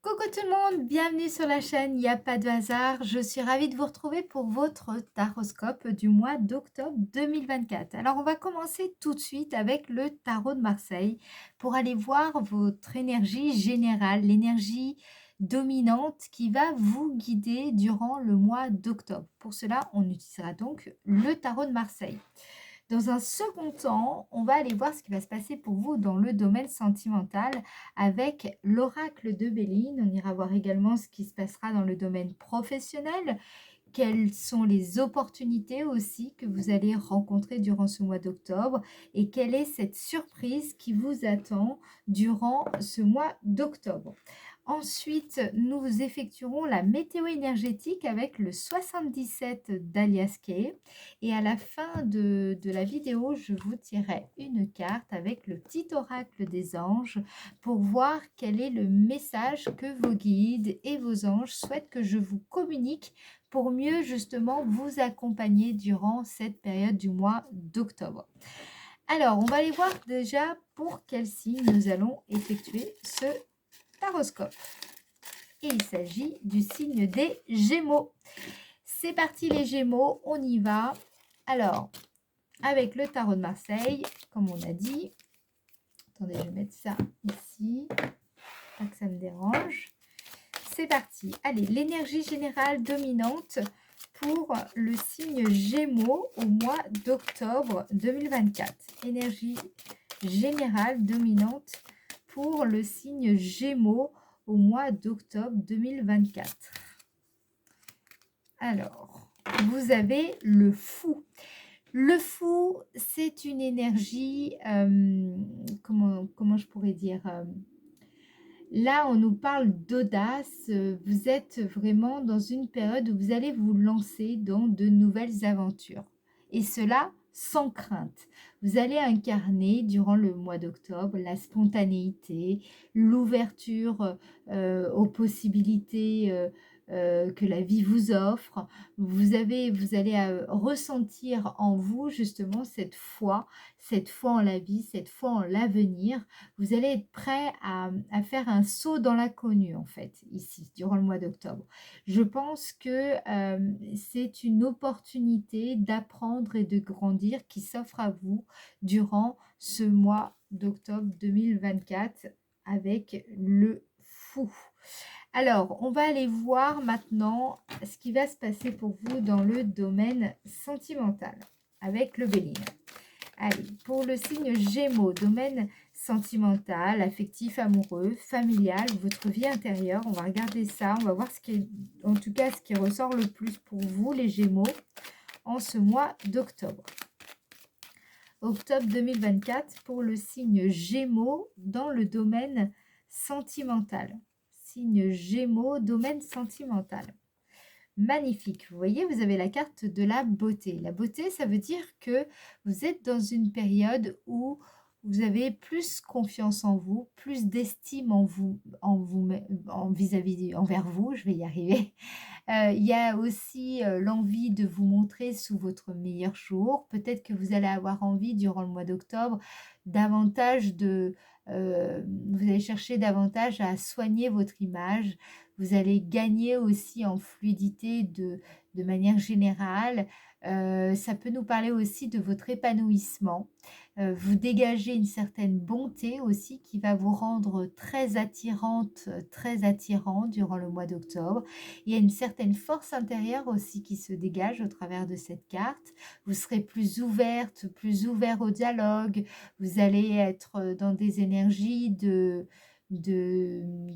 Coucou tout le monde, bienvenue sur la chaîne Il n'y a pas de hasard. Je suis ravie de vous retrouver pour votre taroscope du mois d'octobre 2024. Alors on va commencer tout de suite avec le tarot de Marseille pour aller voir votre énergie générale, l'énergie dominante qui va vous guider durant le mois d'octobre. Pour cela, on utilisera donc le tarot de Marseille. Dans un second temps, on va aller voir ce qui va se passer pour vous dans le domaine sentimental avec l'oracle de Béline. On ira voir également ce qui se passera dans le domaine professionnel, quelles sont les opportunités aussi que vous allez rencontrer durant ce mois d'octobre et quelle est cette surprise qui vous attend durant ce mois d'octobre. Ensuite, nous effectuerons la météo énergétique avec le 77 d'Alias Kay. Et à la fin de la vidéo, je vous tirerai une carte avec le petit oracle des anges pour voir quel est le message que vos guides et vos anges souhaitent que je vous communique pour mieux justement vous accompagner durant cette période du mois d'octobre. Alors, on va aller voir déjà pour quel signe nous allons effectuer ce taroscope. Et il s'agit du signe des Gémeaux. C'est parti les Gémeaux, on y va. Alors, avec le tarot de Marseille, comme on a dit, attendez, je vais mettre ça ici, pas que ça me dérange. C'est parti. Allez, l'énergie générale dominante pour le signe Gémeaux au mois d'octobre 2024. Énergie générale dominante pour le signe Gémeaux au mois d'octobre 2024. Alors, vous avez le fou. Le fou, c'est une énergie, comment je pourrais dire, là, on nous parle d'audace. Vous êtes vraiment dans une période où vous allez vous lancer dans de nouvelles aventures. Et cela sans crainte. Vous allez incarner durant le mois d'octobre la spontanéité, l'ouverture aux possibilités que la vie vous offre. Vous allez ressentir en vous justement cette foi en la vie, cette foi en l'avenir. Vous allez être prêt à faire un saut dans l'inconnu, en fait, ici, durant le mois d'octobre. Je pense que c'est une opportunité d'apprendre et de grandir qui s'offre à vous durant ce mois d'octobre 2024 avec le fou. Alors, on va aller voir maintenant ce qui va se passer pour vous dans le domaine sentimental avec le Béline. Allez, pour le signe Gémeaux, domaine sentimental, affectif, amoureux, familial, votre vie intérieure, on va regarder ça, on va voir ce qui est, en tout cas, ce qui ressort le plus pour vous, les Gémeaux, en ce mois d'octobre. Octobre 2024 pour le signe Gémeaux dans le domaine sentimental. Signe Gémeaux, domaine sentimental. Magnifique. Vous voyez, vous avez la carte de la beauté. La beauté, ça veut dire que vous êtes dans une période où vous avez plus confiance en vous, plus d'estime envers vous, je vais y arriver. Il y a aussi l'envie de vous montrer sous votre meilleur jour. Peut-être que vous allez avoir envie durant le mois d'octobre davantage vous allez chercher davantage à soigner votre image. Vous allez gagner aussi en fluidité de manière générale. Ça peut nous parler aussi de votre épanouissement. Vous dégagez une certaine bonté aussi qui va vous rendre très attirante, très attirant durant le mois d'octobre. Il y a une certaine force intérieure aussi qui se dégage au travers de cette carte. Vous serez plus ouverte, plus ouvert au dialogue. Vous allez être dans des énergies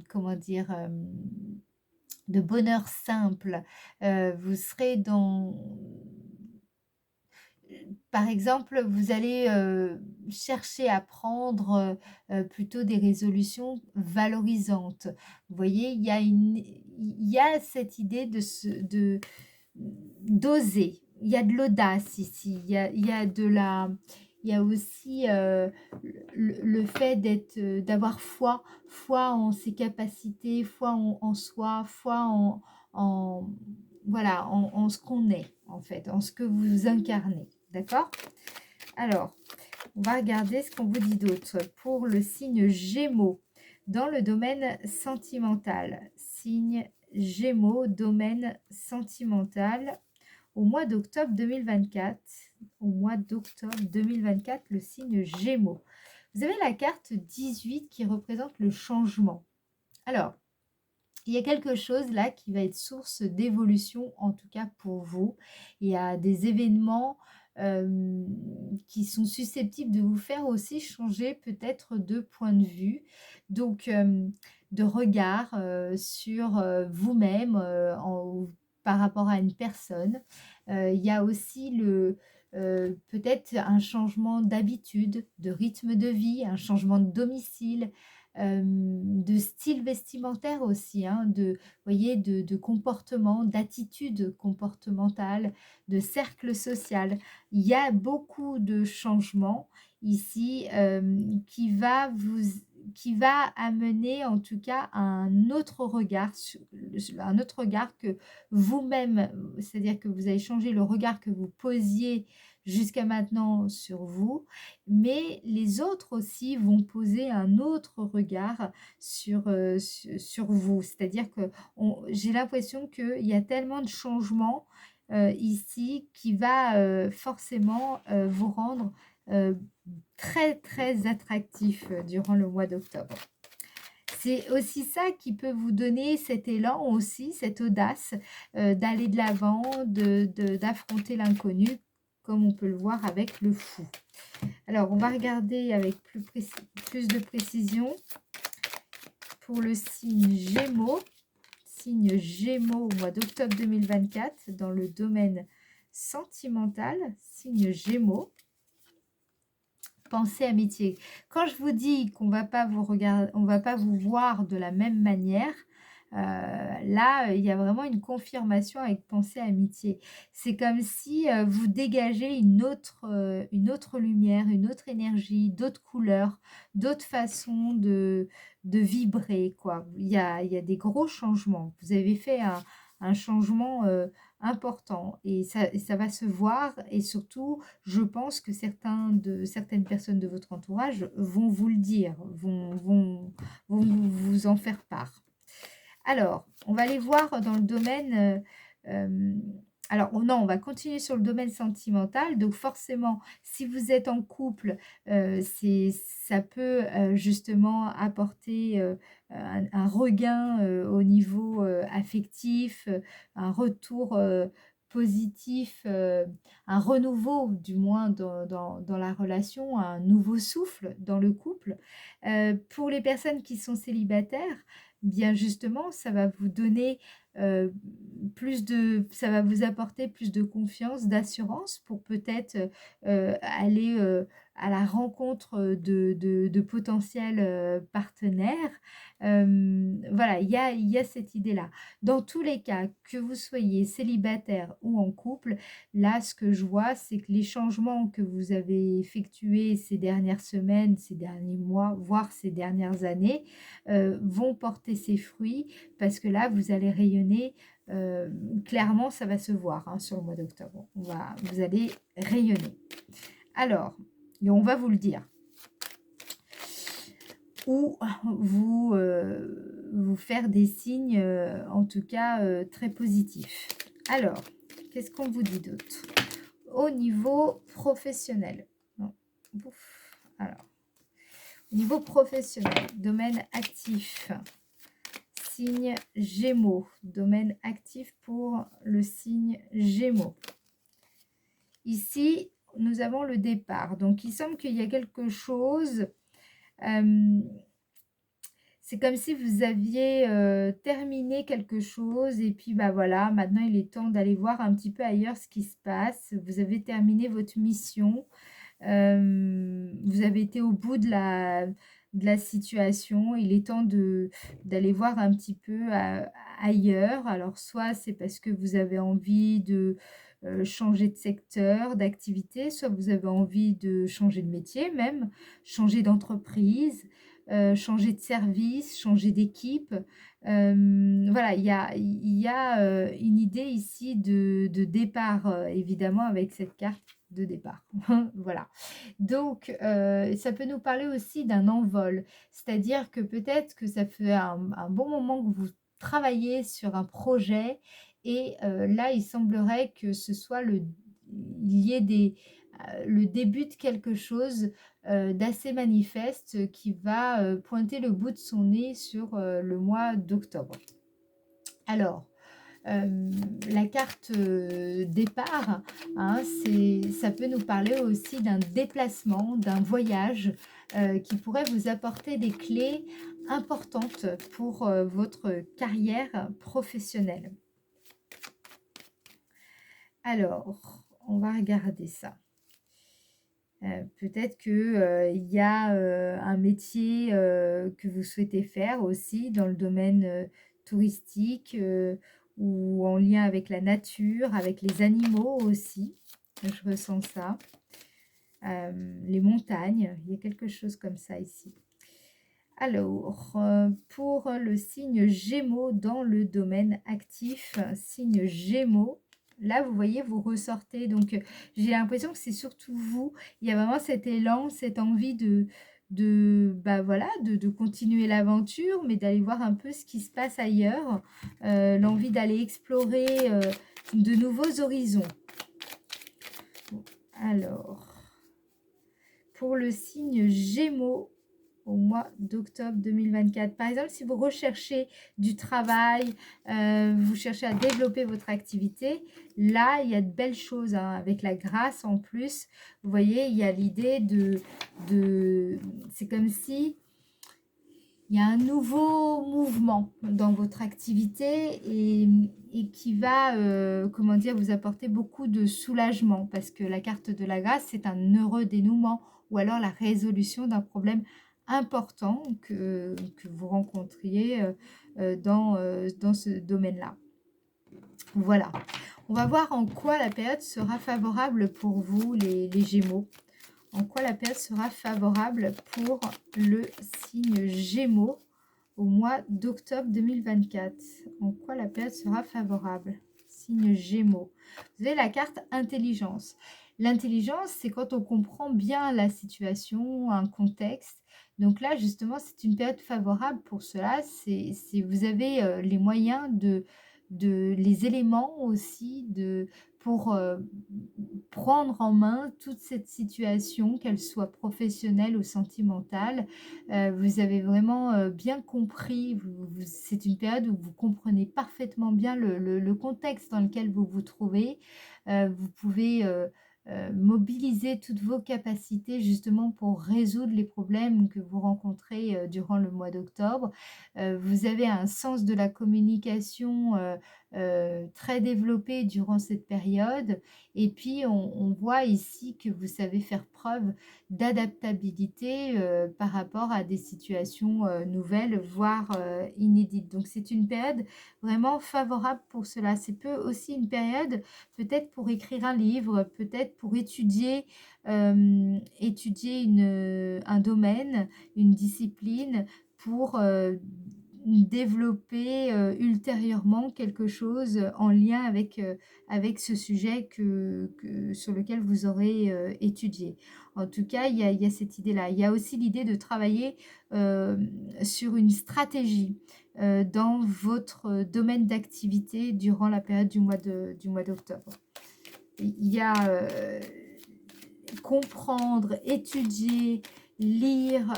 comment dire, de bonheur simple. Vous serez dans... Par exemple, vous allez chercher à prendre plutôt des résolutions valorisantes. Vous voyez, il y a cette idée d'oser. Il y a de l'audace ici. Il y a aussi le fait d'avoir foi en ses capacités, foi en soi, foi voilà, en ce qu'on est, en fait, en ce que vous incarnez. D'accord? Alors, on va regarder ce qu'on vous dit d'autre. Pour le signe Gémeaux, dans le domaine sentimental. Signe Gémeaux, domaine sentimental, au mois d'octobre 2024. Au mois d'octobre 2024, le signe Gémeaux. Vous avez la carte 18 qui représente le changement. Alors, il y a quelque chose là qui va être source d'évolution, en tout cas pour vous. Il y a des événements qui sont susceptibles de vous faire aussi changer peut-être de point de vue, donc de regard sur vous-même par rapport à une personne. Il y a aussi peut-être un changement d'habitude, de rythme de vie, un changement de domicile, de style vestimentaire aussi, hein, voyez, de comportement, d'attitude comportementale, de cercle social. Il y a beaucoup de changements ici qui va amener en tout cas un autre regard, un autre regard que vous-même, c'est-à-dire que vous allez changer le regard que vous posiez jusqu'à maintenant sur vous, mais les autres aussi vont poser un autre regard sur vous. C'est-à-dire que j'ai l'impression qu'il y a tellement de changements ici qui va forcément vous rendre euh, très très attractif durant le mois d'octobre. C'est aussi ça qui peut vous donner cet élan aussi, cette audace d'aller de l'avant, d'affronter l'inconnu, comme on peut le voir avec le fou. Alors, on va regarder avec plus de précision pour le signe Gémeaux. Signe Gémeaux au mois d'octobre 2024 dans le domaine sentimental. Signe Gémeaux. Pensée, amitié. Quand je vous dis qu'on va pas vous regarder, on va pas vous voir de la même manière, là, il y a vraiment une confirmation avec pensée, amitié. C'est comme si vous dégagez une autre lumière, une autre énergie, d'autres couleurs, d'autres façons de vibrer, quoi. Il y a des gros changements. Vous avez fait un changement important et ça va se voir, et surtout je pense que certaines personnes de votre entourage vont vous le dire, vont vous en faire part. Alors, on va aller voir dans le domaine alors non, on va continuer sur le domaine sentimental. Donc forcément, si vous êtes en couple, ça peut justement apporter un regain au niveau affectif, un retour positif, un renouveau du moins dans la relation, un nouveau souffle dans le couple. Pour les personnes qui sont célibataires, bien justement, ça va vous donner ça va vous apporter plus de confiance, d'assurance pour peut-être aller à la rencontre de potentiels partenaires. Voilà, il y a cette idée-là. Dans tous les cas, que vous soyez célibataire ou en couple, là, ce que je vois, c'est que les changements que vous avez effectués ces dernières semaines, ces derniers mois, voire ces dernières années, vont porter ses fruits, parce que là, vous allez rayonner, clairement, ça va se voir hein, sur le mois d'octobre. Vous allez rayonner. Alors, et on va vous le dire. Ou vous faire des signes, en tout cas, très positifs. Alors, qu'est-ce qu'on vous dit d'autre? Au niveau professionnel. Non. Alors, au niveau professionnel, domaine actif. Signe Gémeaux, domaine actif pour le signe Gémeaux. Ici, nous avons le départ. Donc, il semble qu'il y a quelque chose. C'est comme si vous aviez terminé quelque chose et puis bah voilà, maintenant il est temps d'aller voir un petit peu ailleurs ce qui se passe. Vous avez terminé votre mission. Vous avez été au bout de la situation. Il est temps d'aller voir un petit peu ailleurs. Alors, soit c'est parce que vous avez envie de changer de secteur, d'activité, soit vous avez envie de changer de métier même, changer d'entreprise, changer de service, changer d'équipe. Voilà, il y a une idée ici de départ, évidemment, avec cette carte de départ. Voilà. Donc, ça peut nous parler aussi d'un envol. C'est-à-dire que peut-être que ça fait un bon moment que vous travaillez sur un projet et là, il semblerait que ce soit il y ait le début de quelque chose d'assez manifeste qui va pointer le bout de son nez sur le mois d'octobre. Alors, la carte départ, hein, ça peut nous parler aussi d'un déplacement, d'un voyage qui pourrait vous apporter des clés importantes pour votre carrière professionnelle. Alors, on va regarder ça. Peut-être qu'il y a un métier que vous souhaitez faire aussi dans le domaine touristique ou en lien avec la nature, avec les animaux aussi. Je ressens ça. Les montagnes, il y a quelque chose comme ça ici. Alors, pour le signe Gémeaux dans le domaine actif, signe Gémeaux, là, vous voyez, vous ressortez. Donc, j'ai l'impression que c'est surtout vous. Il y a vraiment cet élan, cette envie bah voilà, de continuer l'aventure, mais d'aller voir un peu ce qui se passe ailleurs. L'envie d'aller explorer de nouveaux horizons. Alors, pour le signe Gémeaux, au mois d'octobre 2024. Par exemple, si vous recherchez du travail, vous cherchez à développer votre activité, là, il y a de belles choses hein, avec la grâce en plus. Vous voyez, il y a l'idée c'est comme si il y a un nouveau mouvement dans votre activité et qui va, comment dire, vous apporter beaucoup de soulagement parce que la carte de la grâce, c'est un heureux dénouement ou alors la résolution d'un problème important que vous rencontriez dans ce domaine-là. Voilà. On va voir en quoi la période sera favorable pour vous, les Gémeaux. En quoi la période sera favorable pour le signe Gémeaux au mois d'octobre 2024. En quoi la période sera favorable? Signe Gémeaux. Vous avez la carte intelligence. L'intelligence, c'est quand on comprend bien la situation, un contexte. Donc là, justement, c'est une période favorable pour cela. Vous avez les moyens les éléments aussi pour prendre en main toute cette situation, qu'elle soit professionnelle ou sentimentale. Vous avez vraiment bien compris, c'est une période où vous comprenez parfaitement bien le contexte dans lequel vous vous trouvez. Vous pouvez mobiliser toutes vos capacités justement pour résoudre les problèmes que vous rencontrez durant le mois d'octobre. Vous avez un sens de la communication très développé durant cette période. Et puis, on voit ici que vous savez faire preuve d'adaptabilité par rapport à des situations nouvelles, voire inédites. Donc, c'est une période vraiment favorable pour cela. C'est aussi une période peut-être pour écrire un livre, peut-être pour étudier un domaine, une discipline, pour développer ultérieurement quelque chose en lien avec ce sujet sur lequel vous aurez étudié. En tout cas, il y a cette idée-là. Il y a aussi l'idée de travailler sur une stratégie dans votre domaine d'activité durant la période du mois d'octobre. Il y a comprendre, étudier, lire,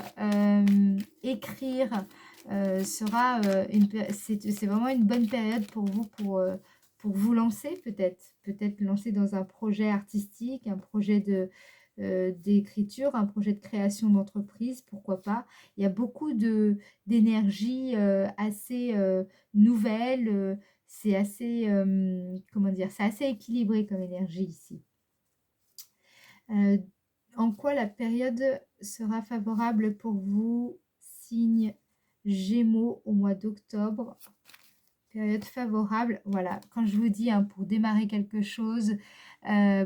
écrire c'est vraiment une bonne période pour vous pour vous lancer peut-être lancer dans un projet artistique, un projet d'écriture, un projet de création d'entreprise, pourquoi pas. Il y a beaucoup d'énergie assez nouvelle, c'est assez, comment dire, c'est assez équilibré comme énergie ici. En quoi la période sera favorable pour vous, signe Gémeaux au mois d'octobre? Période favorable, voilà, quand je vous dis hein, pour démarrer quelque chose,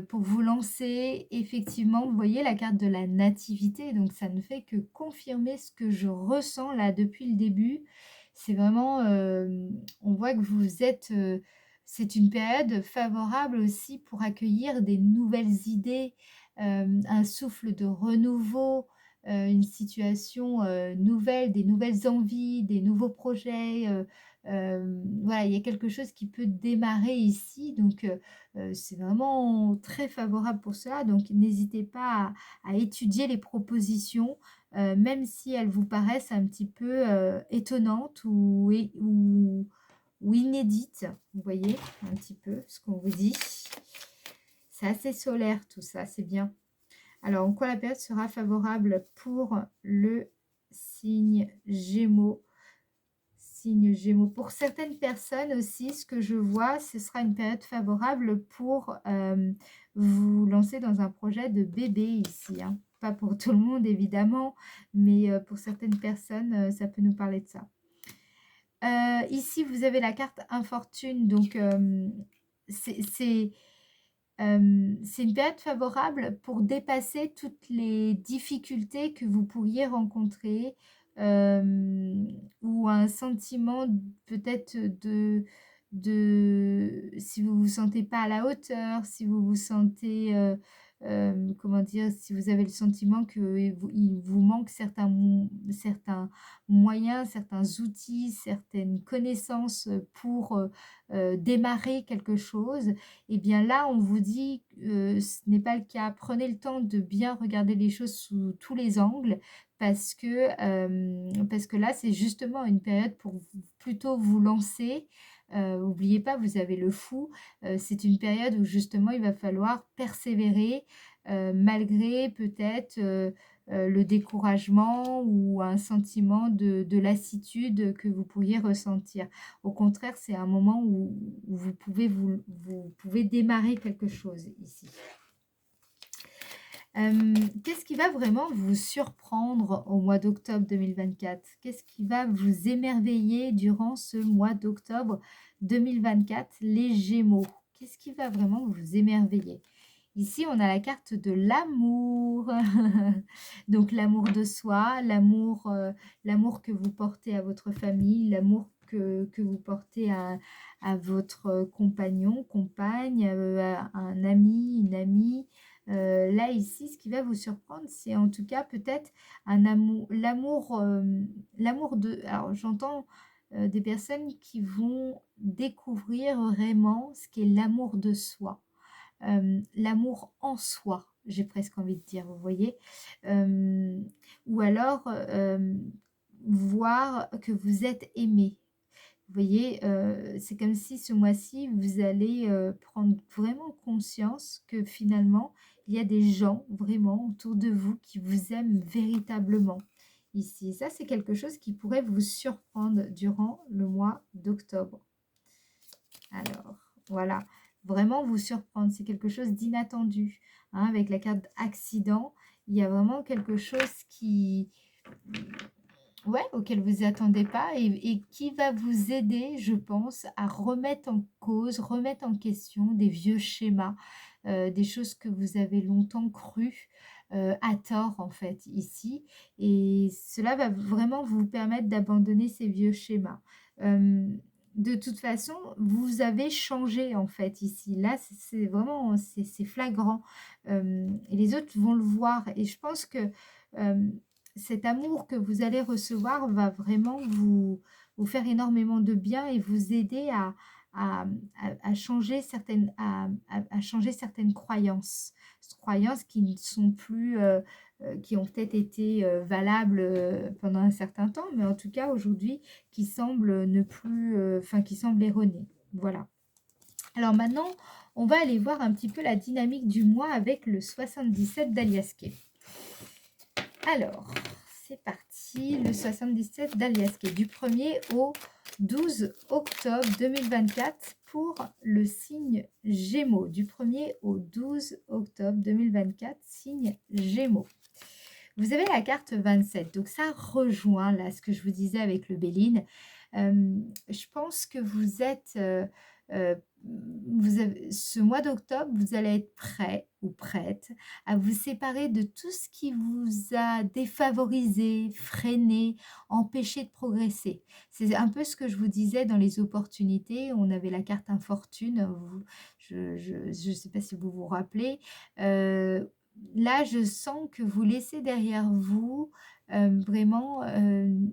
pour vous lancer, effectivement, vous voyez la carte de la nativité, donc ça ne fait que confirmer ce que je ressens là depuis le début. C'est vraiment, on voit que vous êtes, C'est une période favorable aussi pour accueillir des nouvelles idées, un souffle de renouveau, une situation, nouvelle, des nouvelles envies, des nouveaux projets, voilà, il y a quelque chose qui peut démarrer ici donc c'est vraiment très favorable pour cela donc n'hésitez pas à étudier les propositions, même si elles vous paraissent un petit peu, étonnantes ou inédite, vous voyez un petit peu ce qu'on vous dit. C'est assez solaire tout ça, c'est bien. Alors, en quoi la période sera favorable pour le signe Gémeaux? Signe Gémeaux. Pour certaines personnes aussi, ce que je vois, ce sera une période favorable pour vous lancer dans un projet de bébé ici, hein. Pas pour tout le monde évidemment, mais pour certaines personnes, ça peut nous parler de ça. Ici, vous avez la carte infortune, donc c'est c'est, c'est une période favorable pour dépasser toutes les difficultés que vous pourriez rencontrer, ou un sentiment peut-être si vous vous sentez pas à la hauteur, si vous vous sentez, comment dire? Si vous avez le sentiment qu'il vous manque certains moyens, certains outils, certaines connaissances, pour, démarrer quelque chose et bien là, on vous dit, ce n'est pas le cas. Prenez le temps de bien regarder les choses sous tous les angles parce que là, c'est justement une période pour plutôt vous lancer. N'oubliez pas, vous avez le fou. C'est une période où justement il va falloir persévérer malgré peut-être le découragement ou un sentiment de lassitude que vous pourriez ressentir. Au contraire, c'est un moment où vous pouvez démarrer quelque chose ici. Qu'est-ce qui va vraiment vous surprendre au mois d'octobre 2024? Qu'est-ce qui va vous émerveiller durant ce mois d'octobre 2024, les Gémeaux? Qu'est-ce qui va vraiment vous émerveiller? Ici, on a la carte de l'amour. Donc l'amour de soi, l'amour que vous portez à votre famille, l'amour que vous portez à votre compagnon, compagne, à un ami, une amie. Là, ici, ce qui va vous surprendre, c'est en tout cas peut-être un amour, l'amour de... Alors, j'entends des personnes qui vont découvrir vraiment ce qu'est l'amour de soi. L'amour en soi, j'ai presque envie de dire, vous voyez. Ou alors voir que vous êtes aimé. Vous voyez, c'est comme si ce mois-ci, vous allez prendre vraiment conscience que finalement, il y a des gens vraiment autour de vous qui vous aiment véritablement ici. Ça, c'est quelque chose qui pourrait vous surprendre durant le mois d'octobre. Alors, voilà, vraiment vous surprendre, c'est quelque chose d'inattendu. Hein, avec la carte accident, il y a vraiment quelque chose qui, ouais, auquel vous attendez pas et qui va vous aider, je pense, à remettre en cause, remettre en question des vieux schémas, des choses que vous avez longtemps crues à tort en fait ici. Et cela va vraiment vous permettre d'abandonner ces vieux schémas. Euh, de toute façon, vous avez changé en fait ici. Là, c'est vraiment, c'est flagrant. Et les autres vont le voir. Et je pense que cet amour que vous allez recevoir va vraiment vous faire énormément de bien et vous aider à, à changer à changer certaines croyances. Croyances qui ne sont plus, qui ont peut-être été valables pendant un certain temps, mais en tout cas aujourd'hui qui semblent ne plus, enfin qui semblent erronées. Voilà. Alors maintenant, on va aller voir un petit peu la dynamique du mois avec le 77 d'Aliaské. Alors, c'est parti, le 77 d'Aliaské, du 1er au 12 octobre 2024 pour le signe Gémeaux. Du 1er au 12 octobre 2024, signe Gémeaux. Vous avez la carte 27, donc ça rejoint là ce que je vous disais avec le Béline. Je pense que vous êtes euh, ce mois d'octobre, vous allez être prêt ou prête à vous séparer de tout ce qui vous a défavorisé, freiné, empêché de progresser. C'est un peu ce que je vous disais dans les opportunités. On avait la carte infortune. Je ne sais pas si vous vous rappelez. Euh, Là, je sens que vous laissez derrière vous vraiment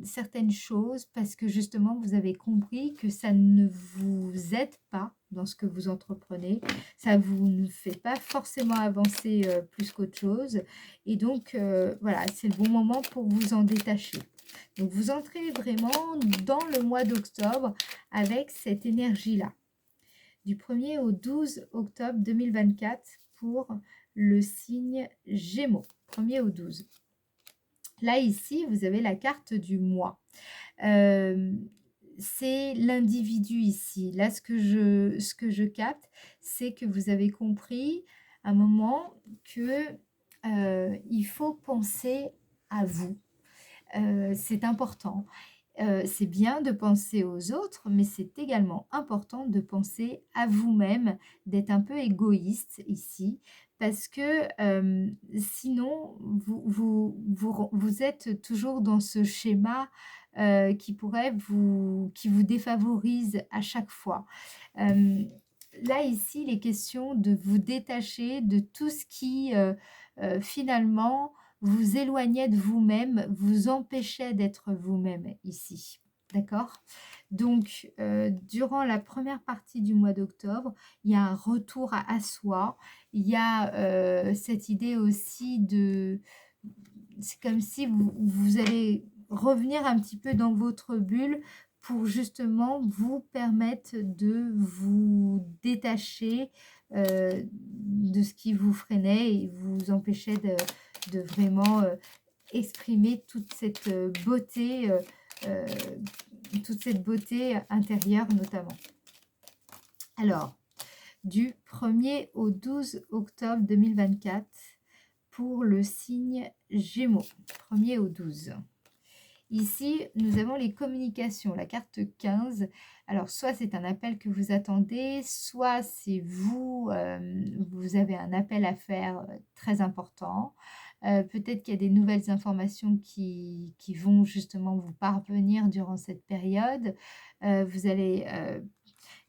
certaines choses parce que justement, vous avez compris que ça ne vous aide pas dans ce que vous entreprenez. Ça vous ne fait pas forcément avancer plus qu'autre chose. Et donc, voilà, c'est le bon moment pour vous en détacher. Donc, vous entrez vraiment dans le mois d'octobre avec cette énergie-là. Du 1er au 12 octobre 2024 pour le signe Gémeaux. 1er au 12. Là, ici, vous avez la carte du mois. C'est l'individu ici. Là, ce que je capte, c'est que vous avez compris à un moment que il faut penser à vous. C'est important. C'est bien de penser aux autres, mais c'est également important de penser à vous-même, d'être un peu égoïste ici, parce que sinon, vous êtes toujours dans ce schéma qui vous défavorise à chaque fois. Euh, Là, ici, il est question de vous détacher de tout ce qui, finalement, vous éloignait de vous-même, vous empêchait d'être vous-même ici. D'accord? Donc, durant la première partie du mois d'octobre, il y a un retour à soi. Il y a cette idée aussi de... C'est comme si vous allez revenir un petit peu dans votre bulle pour justement vous permettre de vous détacher de ce qui vous freinait et vous empêchait de vraiment exprimer euh, toute cette beauté intérieure notamment. Alors, du 1er au 12 octobre 2024 pour le signe Gémeaux, 1er au 12. Ici, nous avons les communications, la carte 15. Alors, soit c'est un appel que vous attendez, soit c'est vous, vous avez un appel à faire très important. Peut-être qu'il y a des nouvelles informations qui vont justement vous parvenir durant cette période. Vous allez,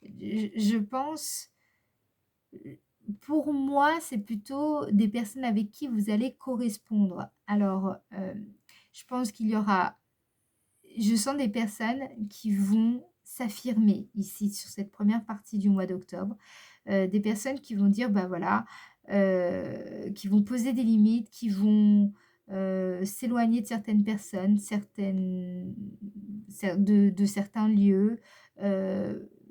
je pense, pour moi, c'est plutôt des personnes avec qui vous allez correspondre. Alors, je pense qu'il y aura je sens des personnes qui vont s'affirmer ici sur cette première partie du mois d'octobre. Des personnes qui vont dire, bah voilà, qui vont poser des limites, qui vont s'éloigner de certaines personnes, de certains lieux.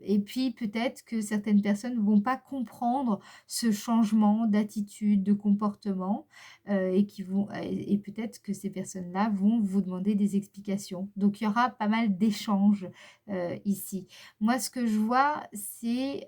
Et puis peut-être que certaines personnes ne vont pas comprendre ce changement d'attitude, de comportement et peut-être que ces personnes-là vont vous demander des explications. Donc il y aura pas mal d'échanges ici. Moi, ce que je vois, c'est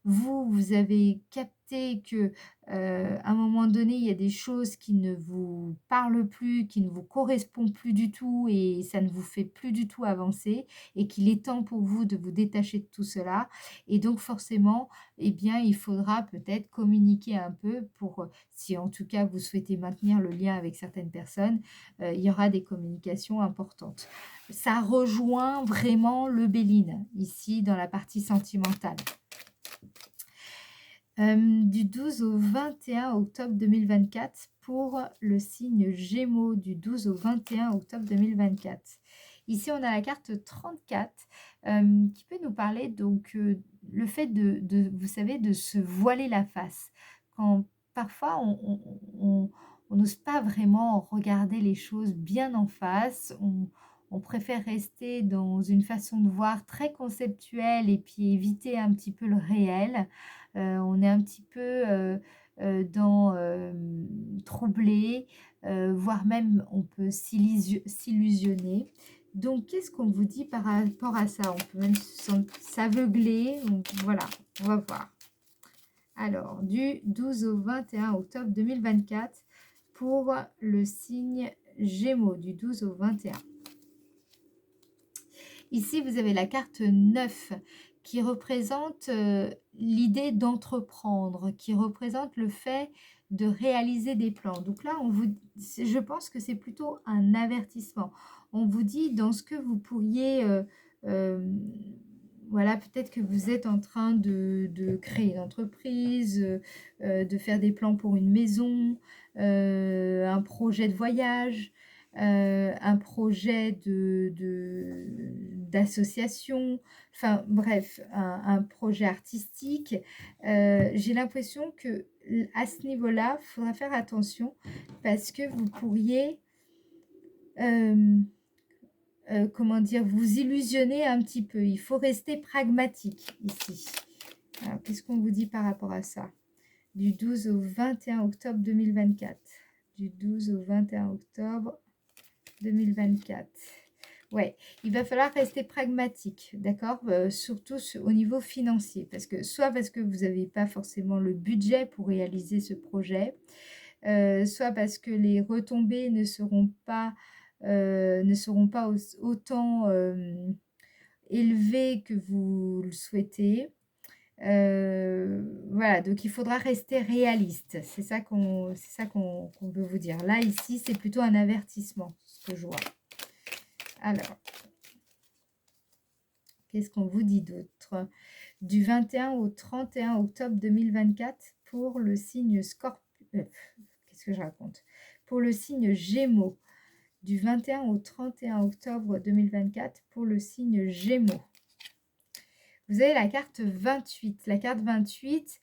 vous avez capté que à un moment donné, il y a des choses qui ne vous parlent plus, qui ne vous correspondent plus du tout et ça ne vous fait plus du tout avancer et qu'il est temps pour vous de vous détacher de tout cela. Et donc forcément, eh bien, il faudra peut-être communiquer un peu pour, si en tout cas vous souhaitez maintenir le lien avec certaines personnes, il y aura des communications importantes. Ça rejoint vraiment le Béline, ici dans la partie sentimentale. Du 12 au 21 octobre 2024 pour le signe Gémeaux du 12 au 21 octobre 2024. Ici, on a la carte 34 qui peut nous parler donc le fait vous savez, de se voiler la face. Quand parfois on n'ose pas vraiment regarder les choses bien en face, on préfère rester dans une façon de voir très conceptuelle et puis éviter un petit peu le réel. On est un petit peu dans troublé, voire même on peut s'illusionner. Donc, qu'est-ce qu'on vous dit par rapport à ça? On peut même s'aveugler. Voilà, on va voir. Alors, du 12 au 21 octobre 2024 pour le signe Gémeaux, du 12 au 21. Ici, vous avez la carte 9 qui représente l'idée d'entreprendre, qui représente le fait de réaliser des plans. Donc là, je pense que c'est plutôt un avertissement. On vous dit dans ce que vous pourriez, euh, voilà, peut-être que vous êtes en train de créer une entreprise, de faire des plans pour une maison, un projet de voyage, un projet d'association, enfin bref, un projet artistique. J'ai l'impression que à ce niveau-là, il faudra faire attention parce que vous pourriez, euh, comment dire, vous illusionner un petit peu. Il faut rester pragmatique ici. Alors, qu'est-ce qu'on vous dit par rapport à ça? Du 12 au 21 octobre 2024. Du 12 au 21 octobre 2024. Ouais, il va falloir rester pragmatique, d'accord? Surtout au niveau financier, parce que soit parce que vous n'avez pas forcément le budget pour réaliser ce projet, soit parce que les retombées ne seront pas autant élevées que vous le souhaitez. Voilà, donc il faudra rester réaliste. C'est ça qu'on veut vous dire. Là, ici, c'est plutôt un avertissement, ce que je vois. Alors, qu'est-ce qu'on vous dit d'autre? Du 21 au 31 octobre 2024 pour le signe Scorpion. Qu'est-ce que je raconte? Pour le signe Gémeaux. Du 21 au 31 octobre 2024 pour le signe Gémeaux. Vous avez la carte 28. La carte 28,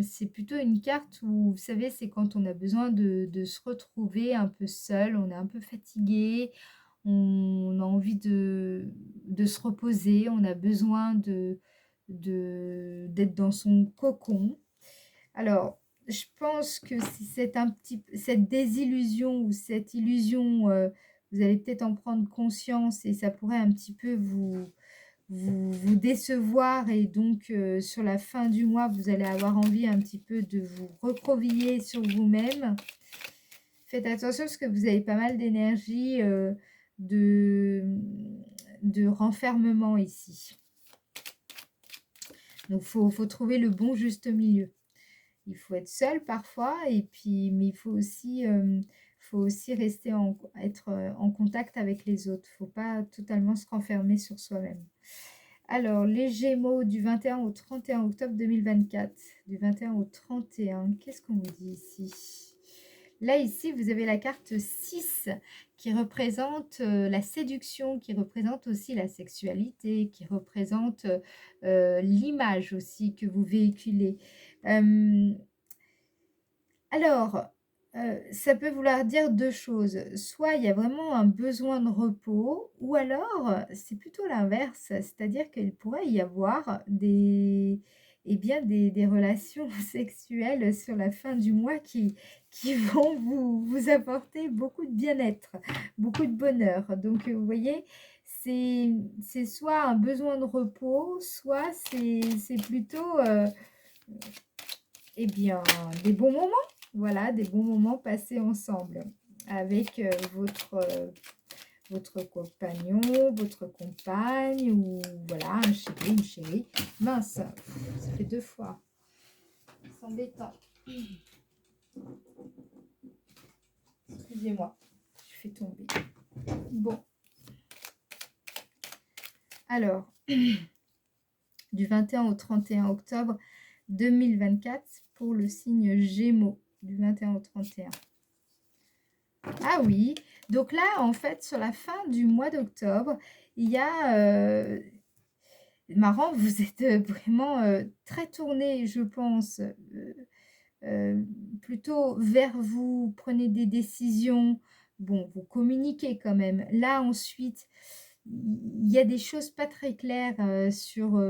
c'est plutôt une carte où, vous savez, c'est quand on a besoin de se retrouver un peu seul, on est un peu fatigué, on a envie de se reposer, on a besoin d'être dans son cocon. Alors, je pense que cette désillusion ou cette illusion, vous allez peut-être en prendre conscience et ça pourrait un petit peu vous décevoir et donc sur la fin du mois, vous allez avoir envie un petit peu de vous recroqueviller sur vous-même. Faites attention parce que vous avez pas mal d'énergie de, de renfermement ici. Donc, faut trouver le bon juste milieu. Il faut être seul parfois, et puis, mais il faut aussi rester être en contact avec les autres. Il ne faut pas totalement se renfermer sur soi-même. Alors, les Gémeaux du 21 au 31 octobre 2024. Du 21 au 31, qu'est-ce qu'on vous dit ici? Là, ici, vous avez la carte 6 qui représente la séduction, qui représente aussi la sexualité, qui représente l'image aussi que vous véhiculez. Alors, ça peut vouloir dire deux choses. Soit il y a vraiment un besoin de repos, ou alors c'est plutôt l'inverse, c'est-à-dire qu'il pourrait y avoir des relations sexuelles sur la fin du mois qui vont vous apporter beaucoup de bien-être, beaucoup de bonheur. Donc, vous voyez, c'est soit un besoin de repos, soit c'est plutôt des bons moments. Voilà, des bons moments passés ensemble avec votre compagnon, votre compagne ou voilà, un chéri, une chérie. Mince, ça fait deux fois. C'est embêtant. Excusez-moi, je fais tomber. Bon. Alors, du 21 au 31 octobre 2024 pour le signe Gémeaux, du 21 au 31. Ah oui, donc là, en fait, sur la fin du mois d'octobre, il y a... marrant, vous êtes vraiment très tourné, je pense, plutôt vers vous, prenez des décisions, bon, vous communiquez quand même. Là, ensuite, il y a des choses pas très claires sur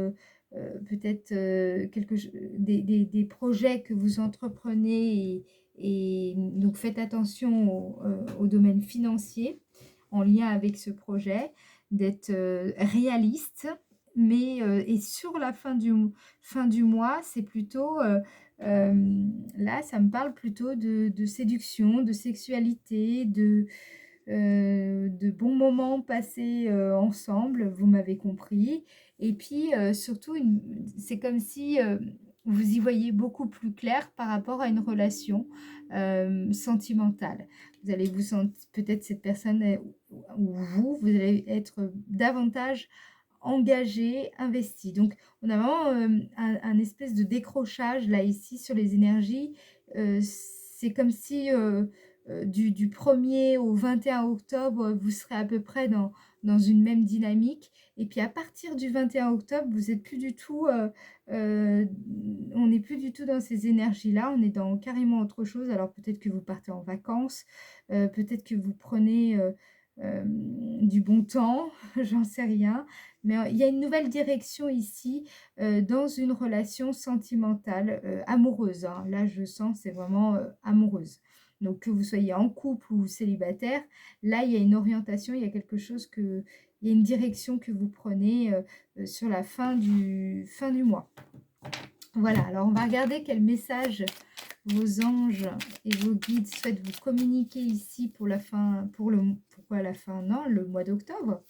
peut-être des projets que vous entreprenez et donc faites attention au domaine financier en lien avec ce projet, d'être réaliste, mais et sur la fin du mois, c'est plutôt là, ça me parle plutôt de séduction, de sexualité, de bons moments passés, ensemble, vous m'avez compris et puis, surtout c'est comme si, vous y voyez beaucoup plus clair par rapport à une relation, sentimentale. Vous allez vous sentir peut-être cette personne ou vous allez être davantage engagé, investi. Donc on a vraiment, un espèce de décrochage là ici sur les énergies. C'est comme si, du 1er au 21 octobre, vous serez à peu près dans une même dynamique et puis à partir du 21 octobre, vous êtes plus du tout, heu, on n'est plus du tout dans ces énergies-là, on est dans carrément autre chose. Alors peut-être que vous partez en vacances, peut-être que vous prenez, du bon temps, j'en sais rien. Mais, il y a une nouvelle direction ici, dans une relation sentimentale, amoureuse, hein. Là, je sens, c'est vraiment, amoureuse. Donc que vous soyez en couple ou célibataire, là, il y a une orientation, il y a quelque chose il y a une direction que vous prenez, sur la fin du mois. Voilà, alors on va regarder quel message vos anges et vos guides souhaitent vous communiquer ici pour la fin, pourquoi la fin? Non, le mois d'octobre,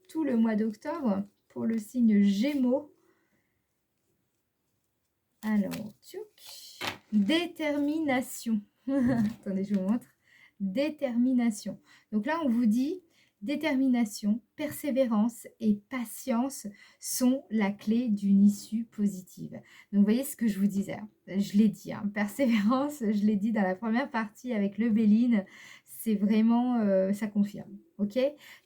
tout le mois d'octobre pour le signe Gémeaux. Alors, tchouk, détermination. Attendez, je vous montre. Détermination. Donc là, on vous dit détermination, persévérance et patience sont la clé d'une issue positive. Donc, vous voyez ce que je vous disais, hein. Je l'ai dit, hein, persévérance, je l'ai dit dans la première partie avec le Béline, c'est vraiment, ça confirme. Ok.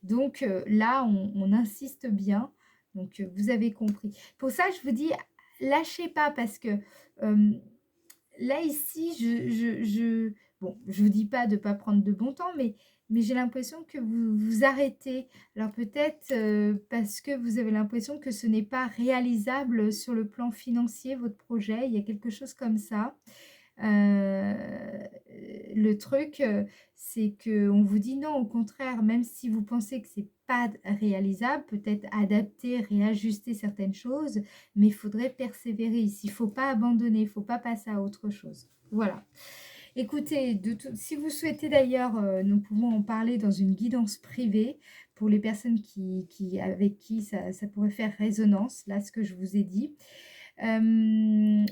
Donc là, on insiste bien. Donc, vous avez compris. Pour ça, je vous dis, lâchez pas parce que là, ici, bon, je vous dis pas de pas prendre de bon temps, mais j'ai l'impression que vous vous arrêtez. Alors peut-être, parce que vous avez l'impression que ce n'est pas réalisable sur le plan financier, votre projet, il y a quelque chose comme ça. Le truc, c'est qu'on vous dit non, au contraire, même si vous pensez que c'est pas réalisable, peut-être adapter, réajuster certaines choses, mais il faudrait persévérer ici. Il ne faut pas abandonner, il ne faut pas passer à autre chose. Voilà. Écoutez, si vous souhaitez d'ailleurs, nous pouvons en parler dans une guidance privée pour les personnes avec qui ça pourrait faire résonance, là, ce que je vous ai dit.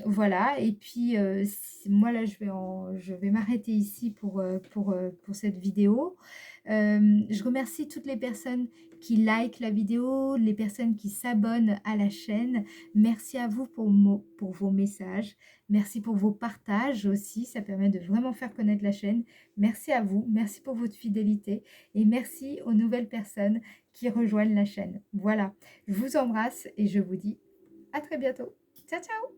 Voilà et puis, moi là je vais m'arrêter ici pour cette vidéo. Je remercie toutes les personnes qui likent la vidéo, les personnes qui s'abonnent à la chaîne. Merci à vous pour vos messages. Merci pour vos partages aussi, ça permet de vraiment faire connaître la chaîne. Merci à vous, merci pour votre fidélité et merci aux nouvelles personnes qui rejoignent la chaîne. Voilà, je vous embrasse et je vous dis à très bientôt. Ciao, ciao!